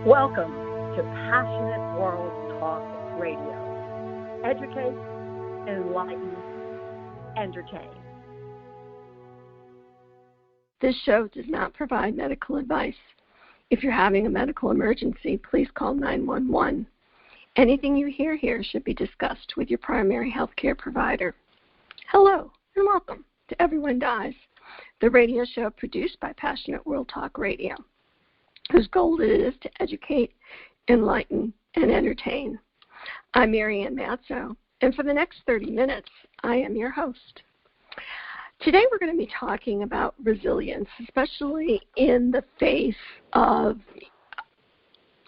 Welcome to Passionate World Talk Radio. Educate, enlighten, entertain. This show does not provide medical advice. If you're having a medical emergency, please call 911. Anything you hear here should be discussed with your primary health care provider. Hello, and welcome to Everyone Dies, the radio show produced by Passionate World Talk Radio, whose goal it is to educate, enlighten, and entertain. I'm Marianne Mazzo, and for the next 30 minutes, I am your host. Today we're going to be talking about resilience, especially in the face of,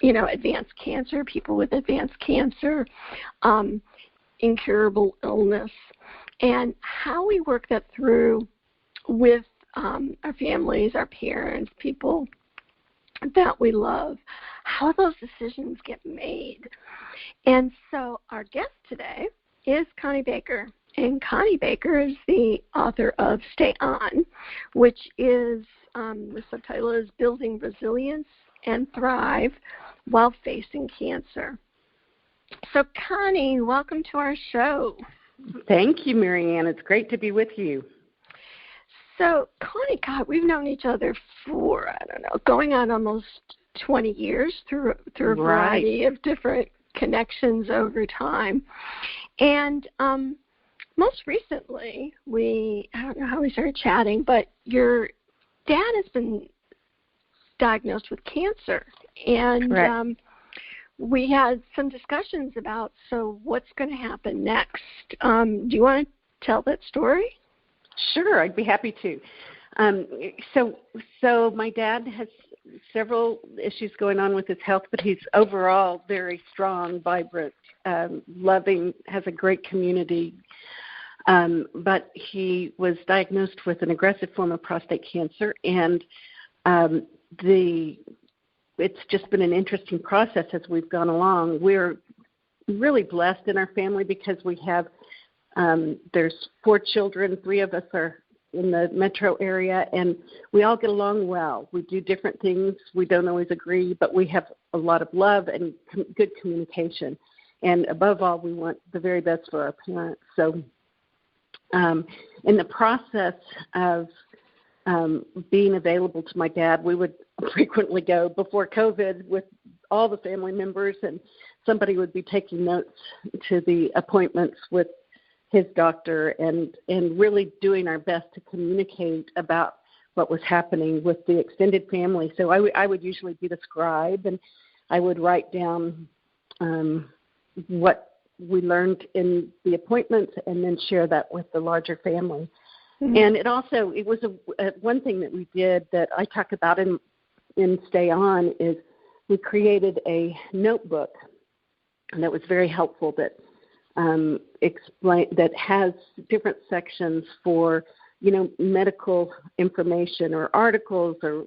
advanced cancer, people with advanced cancer, incurable illness, and how we work that through with our families, our parents, people that we love, how those decisions get made. And so our guest today is Connie Baker. And Connie Baker is the author of Stay On, which is, the subtitle is Building Resilience and Thrive While Facing Cancer. So Connie, welcome to our show. Thank you, Marianne. It's great to be with you. So, Connie, God, we've known each other for, going on almost 20 years through a variety of different connections over time. And most recently, I don't know how we started chatting, but your dad has been diagnosed with cancer. And we had some discussions about, so what's going to happen next? Do you want to tell that story? Sure, I'd be happy to. So my dad has several issues going on with his health, but he's overall very strong, vibrant, loving, has a great community. But he was diagnosed with an aggressive form of prostate cancer, and it's just been an interesting process as we've gone along. We're really blessed in our family because we have there's 4 children. 3 of us are in the metro area, and we all get along well. We do different things. We don't always agree, but we have a lot of love and good communication. And above all, we want the very best for our parents. So in the process of being available to my dad, we would frequently go before COVID with all the family members, and somebody would be taking notes to the appointments with his doctor and really doing our best to communicate about what was happening with the extended family. So I would usually be the scribe, and I would write down what we learned in the appointments and then share that with the larger family. Mm-hmm. And it was one thing that we did that I talk about in Stay On is we created a notebook that was very helpful that that has different sections for, medical information or articles or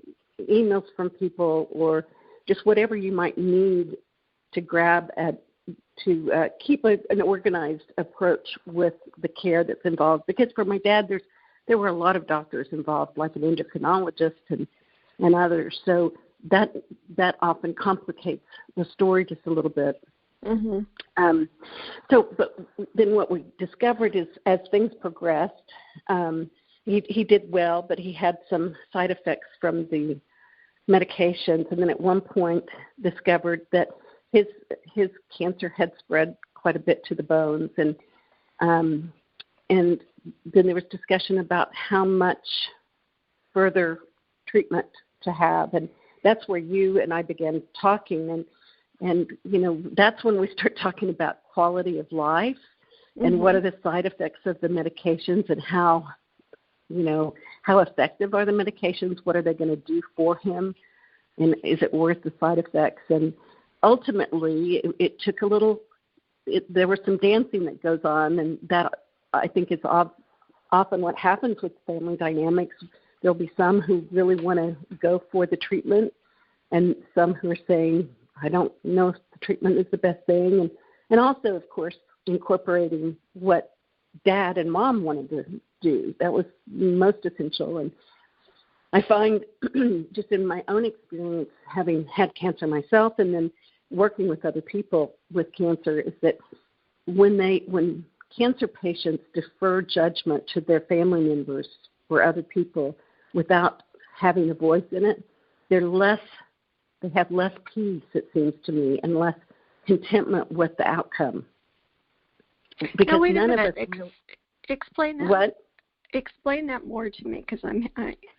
emails from people or just whatever you might need to grab to keep an organized approach with the care that's involved. Because for my dad, there were a lot of doctors involved, like an endocrinologist and others. So that often complicates the story just a little bit. Mm-hmm. But then what we discovered is as things progressed, he did well, but he had some side effects from the medications, and then at one point discovered that his cancer had spread quite a bit to the bones, and then there was discussion about how much further treatment to have, and that's where you and I began talking, and that's when we start talking about quality of life and mm-hmm. what are the side effects of the medications and how effective are the medications, what are they going to do for him, and is it worth the side effects? And ultimately it took there was some dancing that goes on, and that I think is often what happens with family dynamics. There'll be some who really want to go for the treatment and some who are saying, I don't know if the treatment is the best thing. And also, of course, incorporating what Dad and Mom wanted to do. That was most essential. And I find just in my own experience, having had cancer myself and then working with other people with cancer, is that when cancer patients defer judgment to their family members or other people without having a voice in it, they have less peace, it seems to me, and less contentment with the outcome. Because now, wait none a minute. of us explain that. What? Explain that more to me, because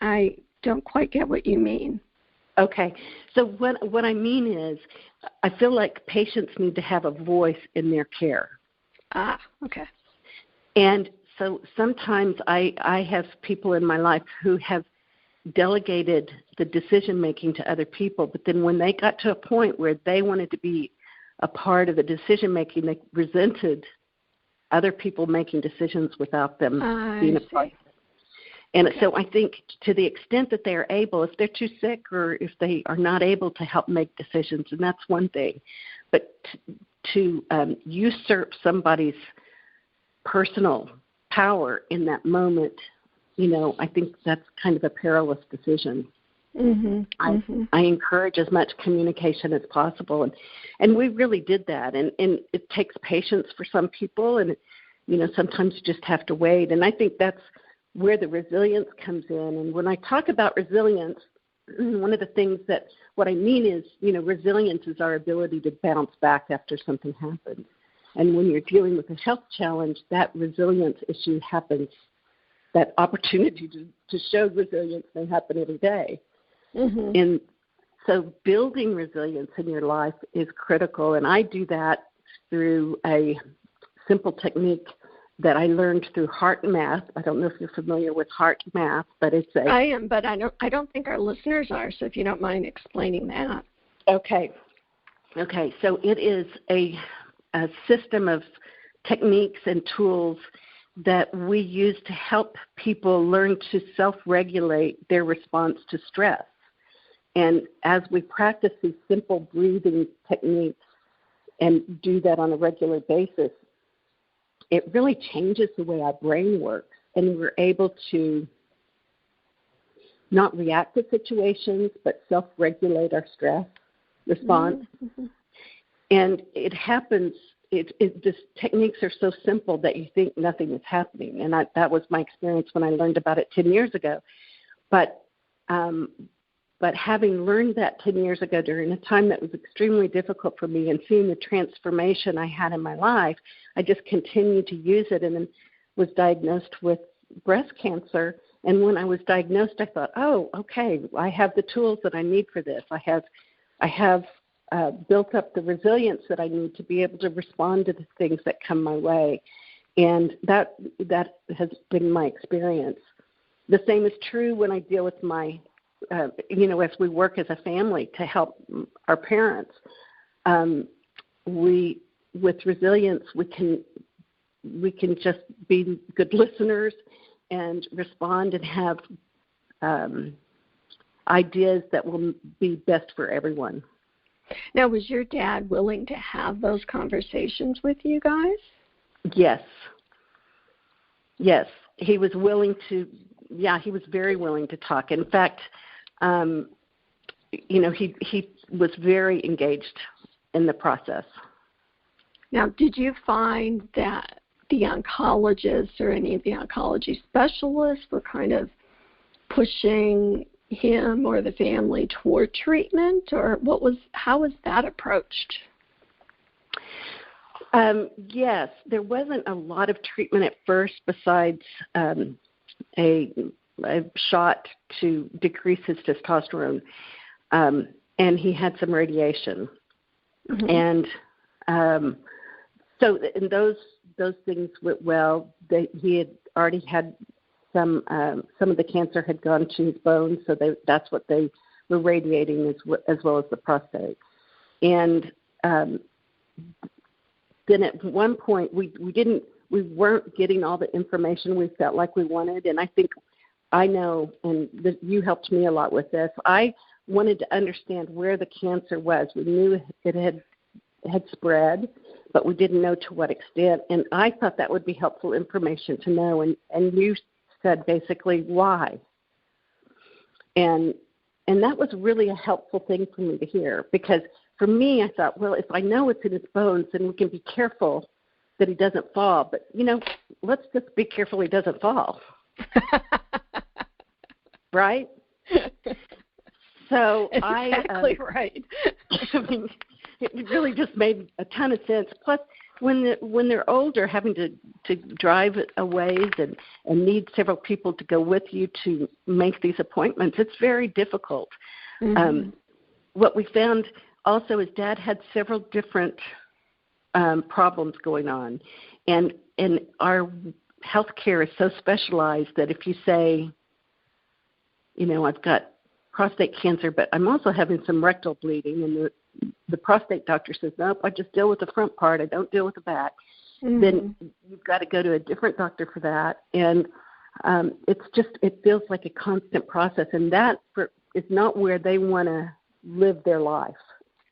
I don't quite get what you mean. Okay. So what I mean is, I feel like patients need to have a voice in their care. Ah, okay. And so sometimes I have people in my life who have delegated the decision-making to other people, but then when they got to a point where they wanted to be a part of the decision-making, they resented other people making decisions without them being a part of it. And so I think to the extent that they are able, if they're too sick or if they are not able to help make decisions, and that's one thing, but to usurp somebody's personal power in that moment, I think that's kind of a perilous decision. Mm-hmm. I encourage as much communication as possible, and we really did that. And it takes patience for some people, and sometimes you just have to wait. And I think that's where the resilience comes in. And when I talk about resilience, one of the things that what I mean is, resilience is our ability to bounce back after something happens. And when you're dealing with a health challenge, that resilience issue happens. That opportunity to show resilience may happen every day. Mm-hmm. And so building resilience in your life is critical, and I do that through a simple technique that I learned through HeartMath. I don't know if you're familiar with HeartMath, but it's a... I am, but I don't think our listeners are, so if you don't mind explaining that. Okay, so it is a system of techniques and tools that we use to help people learn to self-regulate their response to stress. And as we practice these simple breathing techniques and do that on a regular basis, it really changes the way our brain works, and we're able to not react to situations, but self-regulate our stress response. Mm-hmm. And it happens, these techniques are so simple that you think nothing is happening. And that was my experience when I learned about it 10 years ago. But having learned that 10 years ago during a time that was extremely difficult for me and seeing the transformation I had in my life, I just continued to use it and then was diagnosed with breast cancer. And when I was diagnosed, I thought, oh, okay, I have the tools that I need for this. I have built up the resilience that I need to be able to respond to the things that come my way. And that has been my experience. The same is true when I deal with my as we work as a family to help our parents, with resilience, we can just be good listeners and respond and have ideas that will be best for everyone. Now, was your dad willing to have those conversations with you guys? Yes, he was willing to. Yeah, he was very willing to talk. In fact, he was very engaged in the process. Now, did you find that the oncologists or any of the oncology specialists were kind of pushing him or the family toward treatment, or how was that approached? Yes, there wasn't a lot of treatment at first besides a shot to decrease his testosterone, and he had some radiation. Mm-hmm. And so those things went well. He had already had some of the cancer had gone to his bones, so that's what they were radiating as well as the prostate. And then at one point we weren't getting all the information we felt like we wanted, and I think I know, and you helped me a lot with this. I wanted to understand where the cancer was. We knew it had spread, but we didn't know to what extent, and I thought that would be helpful information to know, and you said basically why. And that was really a helpful thing for me to hear, because for me, I thought, well, if I know it's in his bones, then we can be careful that he doesn't fall. But, let's just be careful he doesn't fall. Right? So exactly right. I mean, it really just made a ton of sense. Plus, when they're older, having to drive a ways and need several people to go with you to make these appointments, it's very difficult. Mm-hmm. What we found also is Dad had several different problems going on, and our health care is so specialized that if you say, I've got prostate cancer, but I'm also having some rectal bleeding, and the prostate doctor says, nope, I just deal with the front part, I don't deal with the back, mm-hmm. then you've got to go to a different doctor for that. And it feels like a constant process, and that is not where they want to live their life.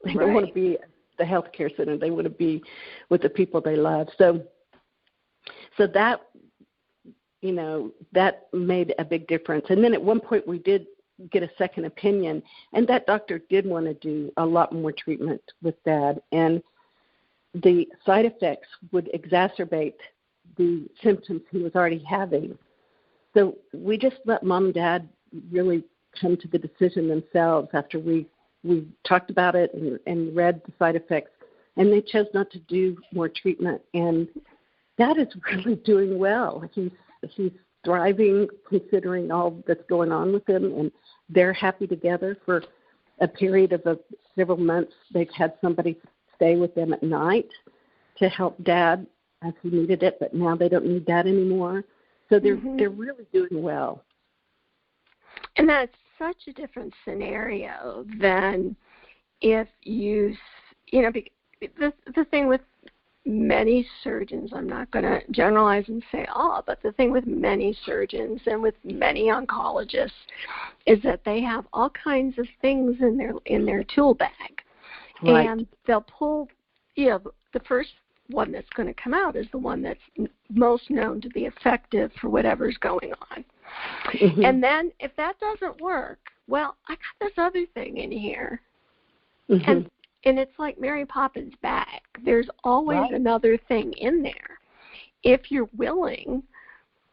They don't want to be at the healthcare center. They want to be with the people they love. So that, that made a big difference. And then at one point we did get a second opinion, and that doctor did want to do a lot more treatment with Dad, and the side effects would exacerbate the symptoms he was already having. So we just let Mom and Dad really come to the decision themselves after we talked about it and read the side effects, and they chose not to do more treatment. And Dad is really doing well. He's thriving considering all that's going on with him, and they're happy together. For a period of several months, they've had somebody stay with them at night to help Dad as he needed it, but now they don't need Dad anymore. So they're really doing well. And that's such a different scenario than if the thing with many surgeons, I'm not going to generalize and say all, but the thing with many surgeons and with many oncologists is that they have all kinds of things in their tool bag. Right. And they'll pull, the first one that's going to come out is the one that's most known to be effective for whatever's going on. Mm-hmm. And then if that doesn't work, well, I got this other thing in here. Mm-hmm. And it's like Mary Poppins' bag. There's always another thing in there if you're willing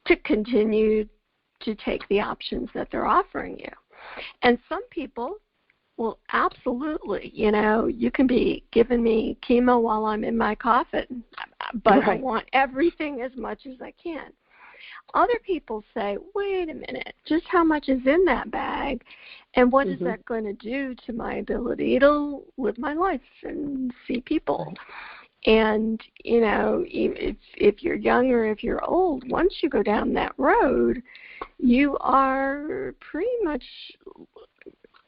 to continue to take the options that they're offering you. And some people will absolutely, you can be giving me chemo while I'm in my coffin, but I want everything as much as I can. Other people say, wait a minute, just how much is in that bag, and what is that going to do to my ability to live my life and see people? And, if you're young or if you're old, once you go down that road, you are pretty much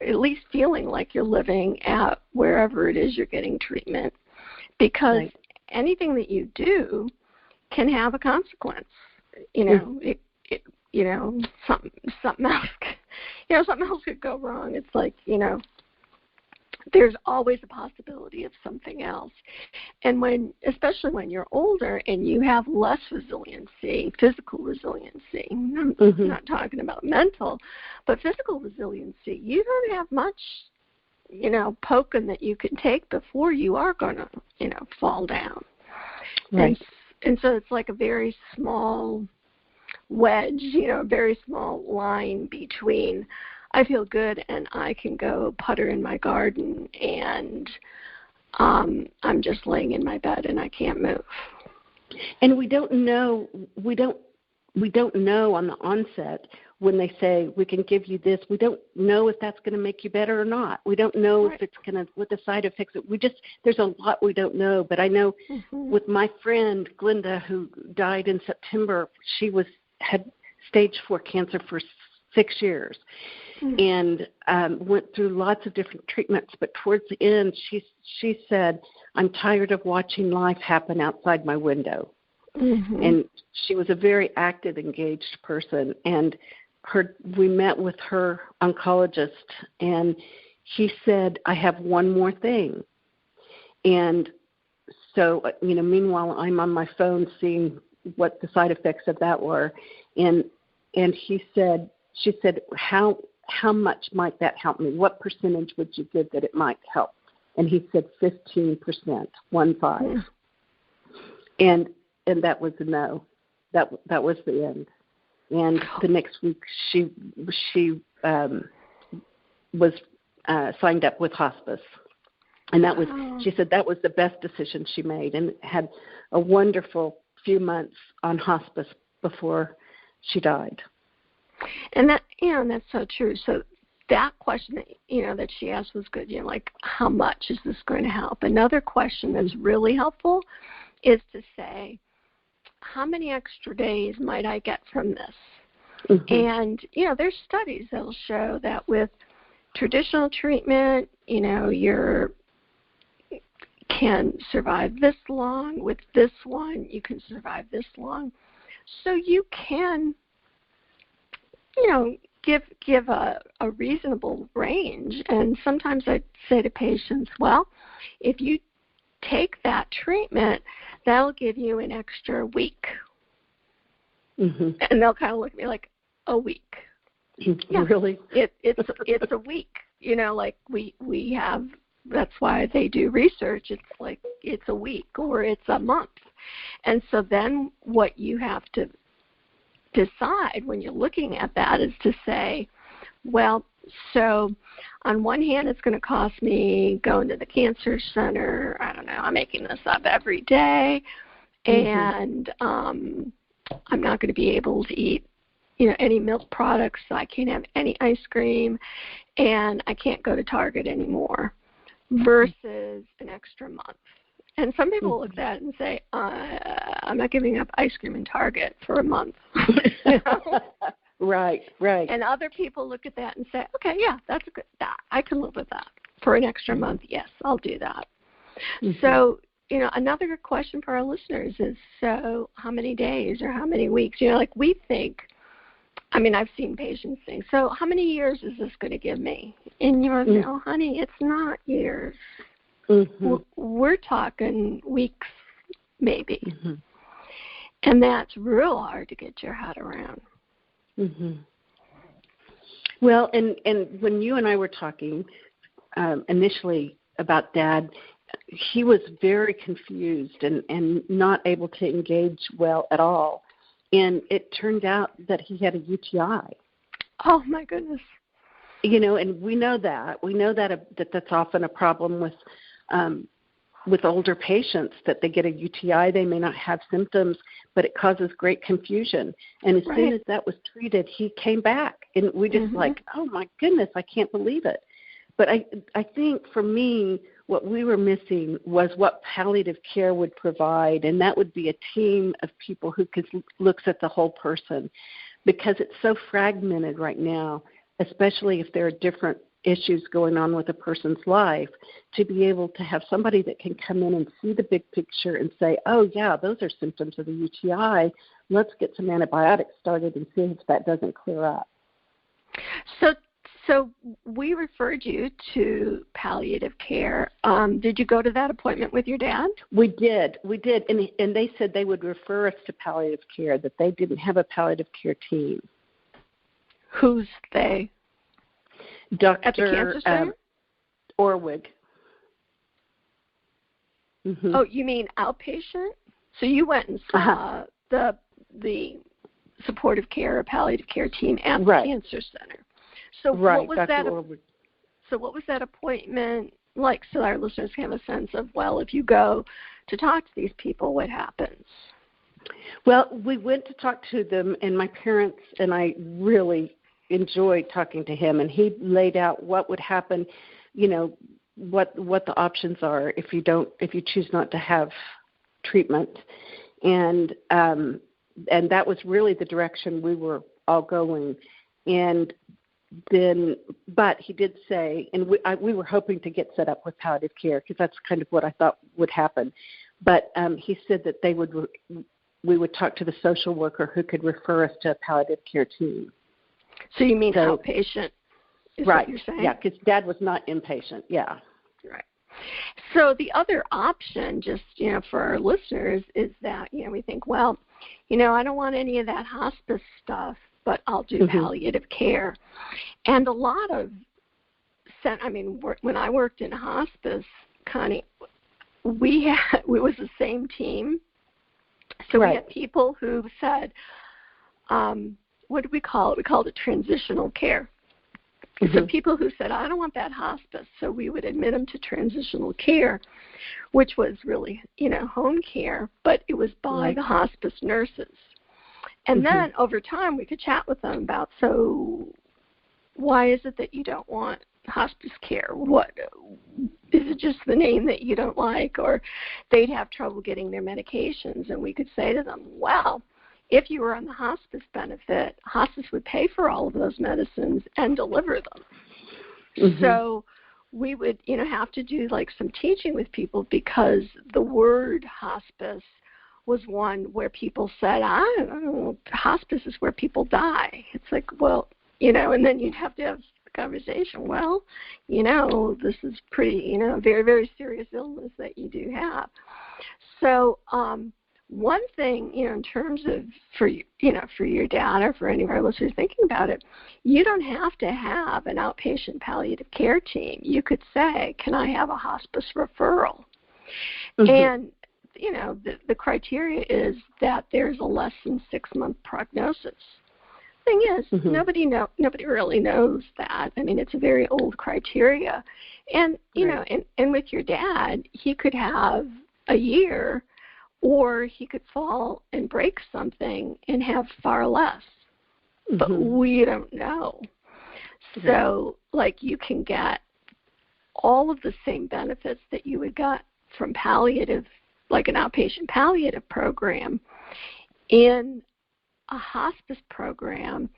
at least feeling like you're living at wherever it is you're getting treatment, because anything that you do can have a consequence. Something else could go wrong. It's like, there's always a possibility of something else. And especially when you're older and you have less resiliency, physical resiliency, I'm not talking about mental, but physical resiliency, you don't have much, poking that you can take before you are going to, fall down. Right. And so it's like a very small wedge, a very small line between I feel good and I can go putter in my garden and I'm just laying in my bed and I can't move. And we don't know on the onset when they say we can give you this. We don't know if that's going to make you better or not. We don't know if it's going to, what the side effects. There's a lot we don't know. But I know with my friend Glenda, who died in September, she had stage 4 cancer for 6 years and went through lots of different treatments. But towards the end, she said, I'm tired of watching life happen outside my window. Mm-hmm. And she was a very active, engaged person. And we met with her oncologist, and he said, I have one more thing. And so, meanwhile, I'm on my phone seeing what the side effects of that were. And she said, how how much might that help me? What percentage would you give that it might help? And he said 15%, 15. And that was a no. That was the end. And the next week she was signed up with hospice. And that was, she said that was the best decision she made, and had a wonderful few months on hospice before she died. And that, and that's so true. So that question that, that she asked was good. Like, how much is this going to help? Another question that's really helpful is to say, how many extra days might I get from this? Mm-hmm. And, there's studies that will show that with traditional treatment, you can survive this long. With this one, you can survive this long. So you can, give a reasonable range. And sometimes I say to patients, well, if you take that treatment, that'll give you an extra week. Mm-hmm. And they'll kind of look at me like, a week. Yeah, really? It's a week. Like we have, that's why they do research. It's like it's a week or it's a month. And so then what you have to decide when you're looking at that is to say, well, so on one hand, it's going to cost me going to the cancer center, I don't know, I'm making this up, every day, and I'm not going to be able to eat, any milk products, so I can't have any ice cream, and I can't go to Target anymore, versus an extra month. And some people will look at it and say, I'm not giving up ice cream in Target for a month. Right. And other people look at that and say, okay, yeah, that's a good, I can live with that. For an extra month, yes, I'll do that. Mm-hmm. So, another good question for our listeners is, so how many days or how many weeks? Like we think, I've seen patients think, so how many years is this going to give me? And you're like, no, honey, it's not years. Mm-hmm. We're talking weeks, maybe. Mm-hmm. And that's real hard to get your head around. Mm-hmm. Well, and when you and I were talking initially about Dad, he was very confused and not able to engage well at all. And it turned out that he had a UTI. Oh, my goodness. And we know that. We know that that's often a problem with older patients, that they get a UTI. They may not have symptoms, but it causes great confusion. And as soon as that was treated, he came back. And we just like, oh, my goodness, I can't believe it. But I think for me, what we were missing was what palliative care would provide, and that would be a team of people who looks at the whole person, because it's so fragmented right now, especially if there are different issues going on with a person's life, to be able to have somebody that can come in and see the big picture and say, oh, yeah, those are symptoms of a UTI. Let's get some antibiotics started and see if that doesn't clear up. So we referred you to palliative care. Did you go to that appointment with your dad? We did. And they said they would refer us to palliative care, that they didn't have a palliative care team. Who's they? Dr. At the cancer center? Orwig. Mm-hmm. Oh, you mean outpatient? So you went and saw the supportive care or palliative care team at the cancer center. So what was that? So what was that appointment like? So our listeners can have a sense of, well, if you go to talk to these people, what happens? Well, we went to talk to them, and my parents and I really enjoyed talking to him, and he laid out what would happen, what the options are if you choose not to have treatment, and that was really the direction we were all going. And then, but he did say, and we were hoping to get set up with palliative care, because that's kind of what I thought would happen. But he said that we would talk to the social worker who could refer us to a palliative care team. So you mean outpatient? Is what you're saying? Yeah, because Dad was not inpatient. Yeah. Right. So the other option, just for our listeners, is that we think, well, I don't want any of that hospice stuff, but I'll do palliative care. And a lot of, when I worked in hospice, Connie, it was the same team. So we had people who said, what did we call it? We called it transitional care. So people who said, I don't want that hospice, so we would admit them to transitional care, which was really, home care, but it was by the hospice nurses. And then over time we could chat with them about, so why is it that you don't want hospice care? What is it, just the name that you don't like? Or they'd have trouble getting their medications, and we could say to them, well, if you were on the hospice benefit, hospice would pay for all of those medicines and deliver them. So we would, have to do like some teaching with people, because the word hospice was one where people said, I don't know, hospice is where people die. It's like, well, and then you'd have to have the conversation. Well, this is pretty, very, very serious illness that you do have. So, one thing, in terms of for your dad or for any of our listeners thinking about it, you don't have to have an outpatient palliative care team. You could say, can I have a hospice referral? And, the criteria is that there's a less than 6-month prognosis. Thing is, nobody really knows that. I mean, it's a very old criteria. And, and with your dad, he could have a year, or he could fall and break something and have far less. But we don't know. So, you can get all of the same benefits that you would get from palliative, like an outpatient palliative program, in a hospice program,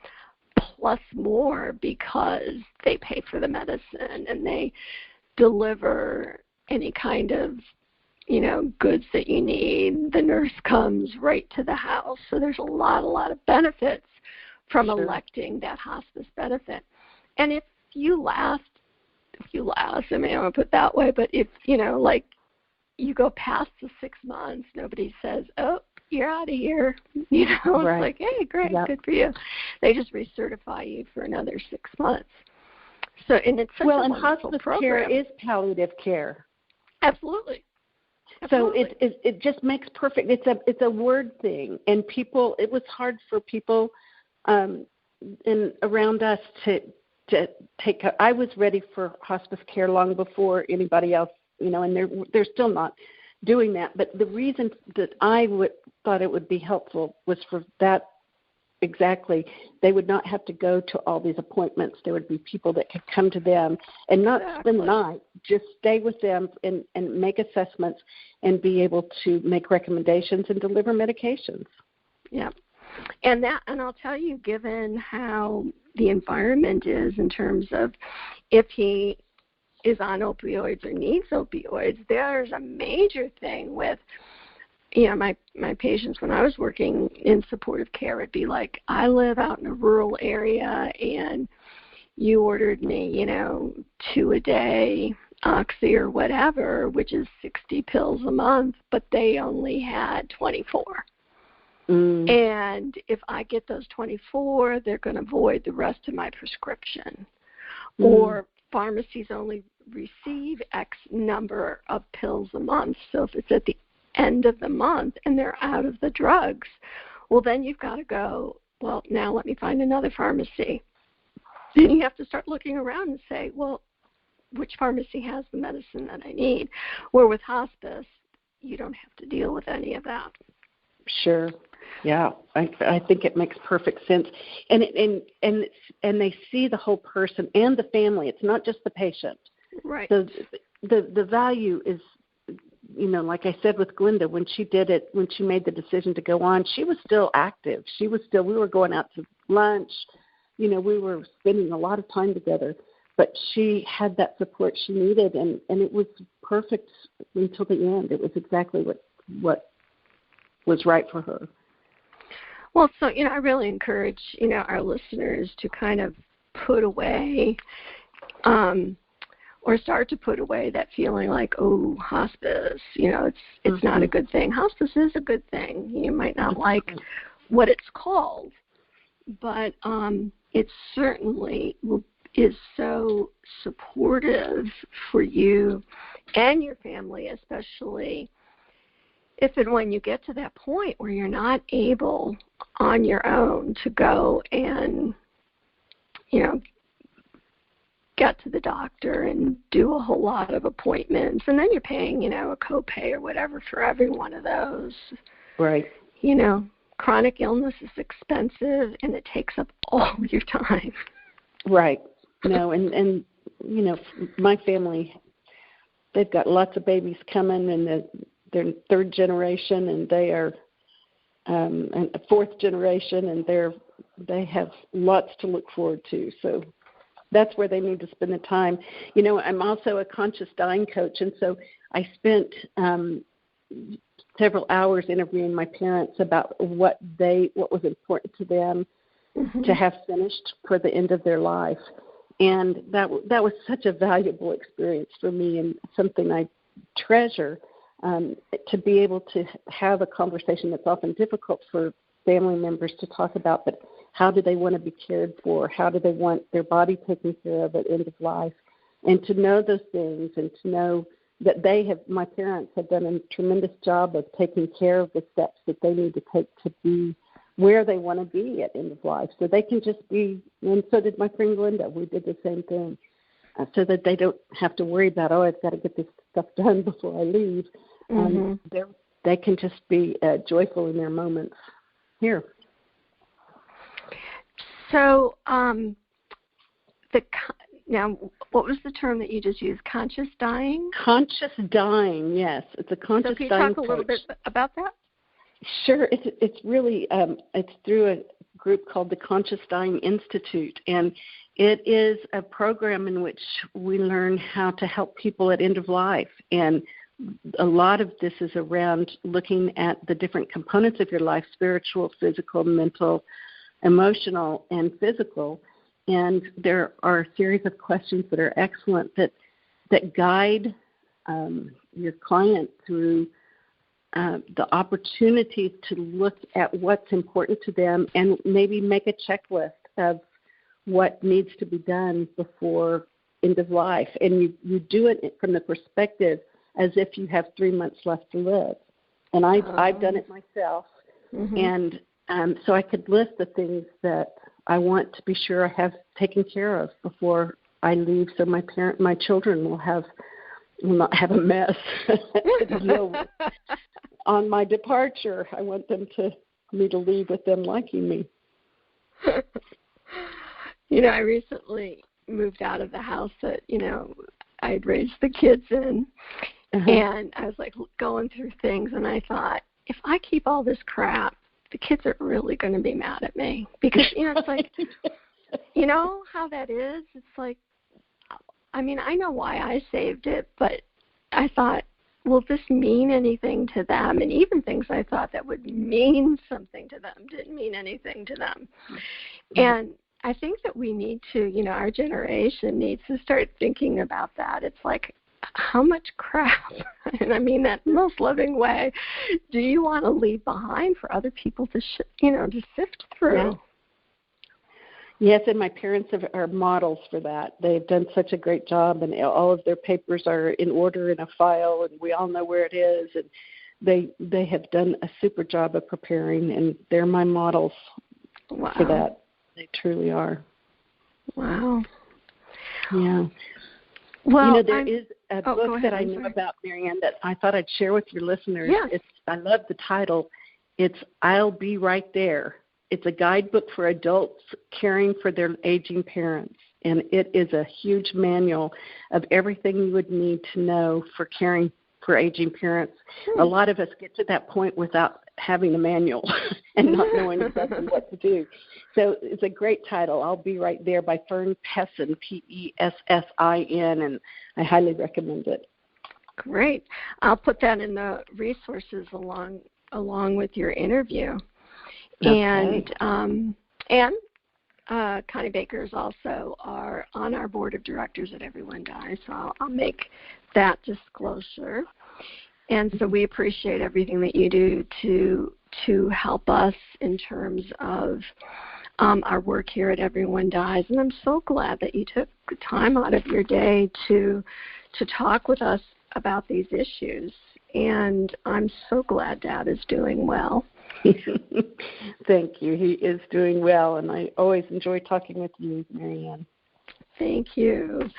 plus more, because they pay for the medicine and they deliver any kind of goods that you need. The nurse comes right to the house. So there's a lot of benefits from electing that hospice benefit. And if you last, I don't want to put it that way, but if, you go past the 6 months, nobody says, oh, you're out of here. It's like, hey, great, good for you. They just recertify you for another 6 months. So, and it's such a wonderful hospice program. Care is palliative care. Absolutely. So it just makes perfect. It's a word thing, and people. It was hard for people, and around us to take. I was ready for hospice care long before anybody else, and they're still not doing that. But the reason that I thought it would be helpful was for that. Exactly. They would not have to go to all these appointments. There would be people that could come to them and not spend the night, just stay with them and make assessments and be able to make recommendations and deliver medications. Yeah. And I'll tell you, given how the environment is in terms of if he is on opioids or needs opioids, there's a major thing with my patients when I was working in supportive care would be like, I live out in a rural area and you ordered me, 2 a day, Oxy or whatever, which is 60 pills a month, but they only had 24. And if I get those 24, they're going to void the rest of my prescription. Or pharmacies only receive X number of pills a month. So if it's at the end of the month and they're out of the drugs, well, then you've got to go, well, now let me find another pharmacy. Then you have to start looking around and say, well, which pharmacy has the medicine that I need? Where with hospice, you don't have to deal with any of that. Sure. Yeah, I think it makes perfect sense. And they see the whole person and the family. It's not just the patient. Right. So the value is, like I said with Glenda, when she made the decision to go on, she was still active. We were going out to lunch, we were spending a lot of time together, but she had that support she needed, and it was perfect until the end. It was exactly what was right for her. Well, so, I really encourage, our listeners to kind of put away or start to put away that feeling like, oh, hospice, it's not a good thing. Hospice is a good thing. You might not like what it's called, but it certainly is so supportive for you and your family, especially if and when you get to that point where you're not able on your own to go and, get to the doctor and do a whole lot of appointments. And then you're paying, a copay or whatever for every one of those. Right. Chronic illness is expensive and it takes up all your time. Right. No, and my family, they've got lots of babies coming, and they're third generation, and they are and fourth generation, and they have lots to look forward to. So that's where they need to spend the time. I'm also a conscious dying coach, and so I spent several hours interviewing my parents about what was important to them to have finished for the end of their life. And that was such a valuable experience for me, and something I treasure, to be able to have a conversation that's often difficult for family members to talk about, but how do they want to be cared for? How do they want their body taken care of at end of life? And to know those things, and to know that my parents have done a tremendous job of taking care of the steps that they need to take to be where they want to be at end of life, so they can just be. And so did my friend Glenda. We did the same thing, so that they don't have to worry about, I've got to get this stuff done before I leave. They can just be joyful in their moments here. So now, what was the term that you just used? Conscious dying? Conscious dying, yes. It's a conscious dying. So can you talk a little bit about that? Sure. It's really it's through a group called the Conscious Dying Institute, and it is a program in which we learn how to help people at end of life. And a lot of this is around looking at the different components of your life: spiritual, physical, mental, emotional, and physical. And there are a series of questions that are excellent that guide your client through the opportunity to look at what's important to them, and maybe make a checklist of what needs to be done before end of life. And you do it from the perspective as if you have 3 months left to live. And I've done it myself. And so I could list the things that I want to be sure I have taken care of before I leave, so my children will not have a mess to deal with. On my departure, I want me to leave with them liking me. I recently moved out of the house that, I'd raised the kids in, and I was like going through things, and I thought, if I keep all this crap, the kids are really going to be mad at me, because, it's like, you know how that is? It's like, I know why I saved it, but I thought, will this mean anything to them? And even things I thought that would mean something to them didn't mean anything to them. And I think that we need to, our generation needs to start thinking about that. It's like, how much crap, and I mean that in the most loving way, do you want to leave behind for other people to, to sift through? Yeah. Yes, and my parents are models for that. They've done such a great job, and all of their papers are in order in a file, and we all know where it is. And they have done a super job of preparing, and they're my models for that. They truly are. Wow. Yeah. Well, there is a book that I knew about, Marianne, that I thought I'd share with your listeners. Yeah. I love the title. It's I'll Be Right There. It's a guidebook for adults caring for their aging parents, and it is a huge manual of everything you would need to know for caring for aging parents. A lot of us get to that point without having a manual and not knowing exactly what to do. So it's a great title, I'll Be Right There, by Fern Pessin, Pessin, and I highly recommend it. Great. I'll put that in the resources along with your interview. Okay. And Connie Bakers also are on our board of directors at Everyone Dies, so I'll make that disclosure. And so we appreciate everything that you do to help us in terms of our work here at Everyone Dies. And I'm so glad that you took time out of your day to talk with us about these issues. And I'm so glad Dad is doing well. Thank you. He is doing well, and I always enjoy talking with you, Marianne. Thank you.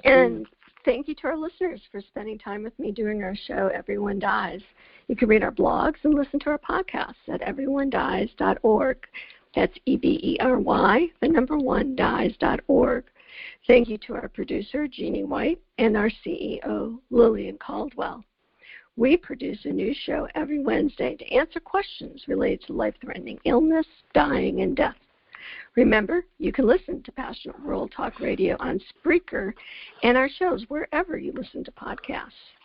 And thank you to our listeners for spending time with me doing our show, Everyone Dies. You can read our blogs and listen to our podcasts at everyonedies.org. That's EBERY, the number 1, dies.org. Thank you to our producer, Jeannie White, and our CEO, Lillian Caldwell. We produce a new show every Wednesday to answer questions related to life-threatening illness, dying, and death. Remember, you can listen to Passionate World Talk Radio on Spreaker and our shows wherever you listen to podcasts.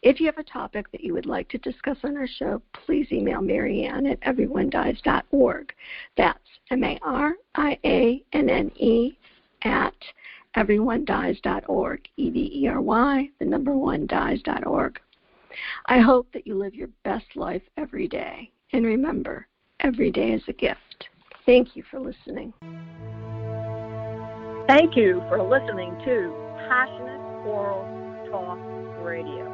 If you have a topic that you would like to discuss on our show, please email Marianne at everyonedies.org. That's MARIANNE at everyonedies.org, EBERY, the number 1, dies.org. I hope that you live your best life every day. And remember, every day is a gift. Thank you for listening. Thank you for listening to Passionate World Talk Radio.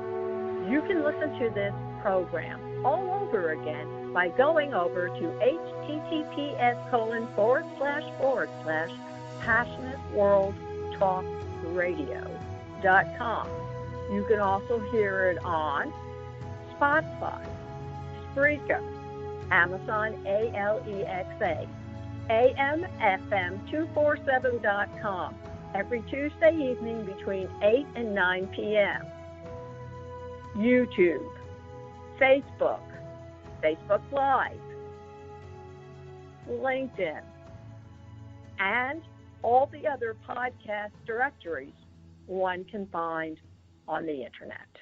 You can listen to this program all over again by going over to https://passionateworldtalkradio.com. You can also hear it on Spotify, Spreaker, Amazon ALEXA, AMFM247.com every Tuesday evening between 8 and 9 p.m. YouTube, Facebook, Facebook Live, LinkedIn, and all the other podcast directories one can find on the Internet.